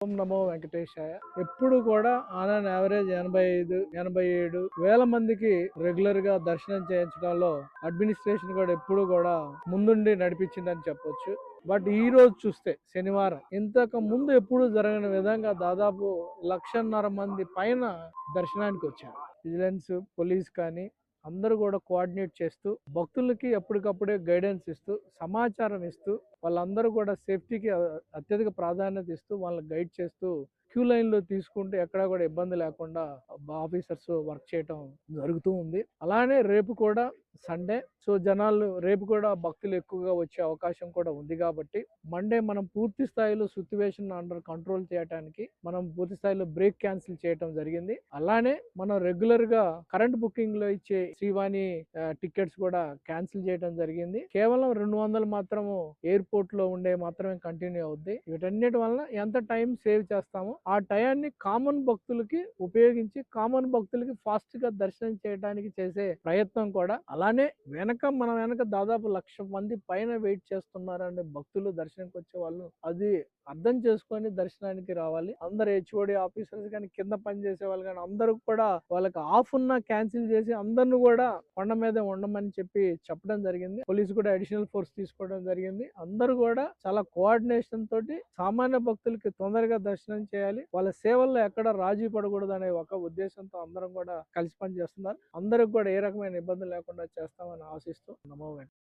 ఓం నమో వెంకటేశాయ. ఎప్పుడు కూడా on an average 85-87 వేల మందికి రెగ్యులర్ గా దర్శనం చేయించడంలో అడ్మినిస్ట్రేషన్ కూడా ఎప్పుడు కూడా ముందుండి నడిపించిందని చెప్పొచ్చు. బట్ ఈ రోజు చూస్తే శనివారం ఇంతకు ముందు ఎప్పుడు జరగని విధంగా దాదాపు 1.5 లక్ష మంది పైన దర్శనానికి వచ్చారు. విజిలెన్స్, పోలీస్ కానీ అందరూ కూడా కోఆర్డినేట్ చేస్తూ భక్తులకి ఎప్పటికప్పుడే గైడెన్స్ ఇస్తూ సమాచారం ఇస్తూ వాళ్ళందరూ కూడా సేఫ్టీకి అత్యధిక ప్రాధాన్యత ఇస్తూ వాళ్ళని గైడ్ చేస్తూ క్యూ లైన్ లో తీసుకుంటూ ఎక్కడా కూడా ఇబ్బంది లేకుండా ఆఫీసర్స్ వర్క్ చేయటం జరుగుతూ ఉంది. అలానే రేపు కూడా సండే, సో జనాలు రేపు కూడా భక్తులు ఎక్కువగా వచ్చే అవకాశం కూడా ఉంది కాబట్టి మండే మనం పూర్తి స్థాయిలో సిచ్యువేషన్ అండర్ కంట్రోల్ చేయడానికి మనం పూర్తి స్థాయిలో బ్రేక్ క్యాన్సిల్ చేయడం జరిగింది. అలానే మనం రెగ్యులర్ గా కరెంట్ బుకింగ్ లో ఇచ్చే శ్రీవాణి టికెట్స్ కూడా క్యాన్సిల్ చేయడం జరిగింది. కేవలం 200 మాత్రము ఎయిర్పోర్ట్ లో ఉండే మాత్రమే కంటిన్యూ అవుద్ది. వీటన్నిటి వలన ఎంత టైం సేవ్ చేస్తామో ఆ టయాన్ని కామన్ భక్తులకి ఉపయోగించి కామన్ భక్తులకి ఫాస్ట్ గా దర్శనం చేయడానికి చేసే ప్రయత్నం కూడా. అలానే మన వెనక దాదాపు 1 లక్ష మంది పైన వెయిట్ చేస్తున్నారండి భక్తులు దర్శనానికి వచ్చే వాళ్ళు. అది అర్థం చేసుకొని దర్శనానికి రావాలి. అందరు హెచ్ఓడి ఆఫీసర్స్ కానీ కింద పని చేసే వాళ్ళు కానీ అందరూ కూడా వాళ్ళకి ఆఫ్ ఉన్న క్యాన్సిల్ చేసి అందరిని కూడా కొండ మీద ఉండమని చెప్పడం జరిగింది. పోలీసు కూడా అడిషనల్ ఫోర్స్ తీసుకోవడం జరిగింది. అందరూ కూడా చాలా కోఆర్డినేషన్ తోటి సామాన్య భక్తులకి తొందరగా దర్శనం చేయాలి, వాళ్ళ సేవల్లో ఎక్కడ రాజీ పడకూడదు అనే ఒక ఉద్దేశంతో అందరం కూడా కలిసి పని చేస్తున్నారు. అందరికి కూడా ఏ రకమైన ఇబ్బంది లేకుండా చేస్తామని ఆశిస్తూ నమో వెంకటేశాయ.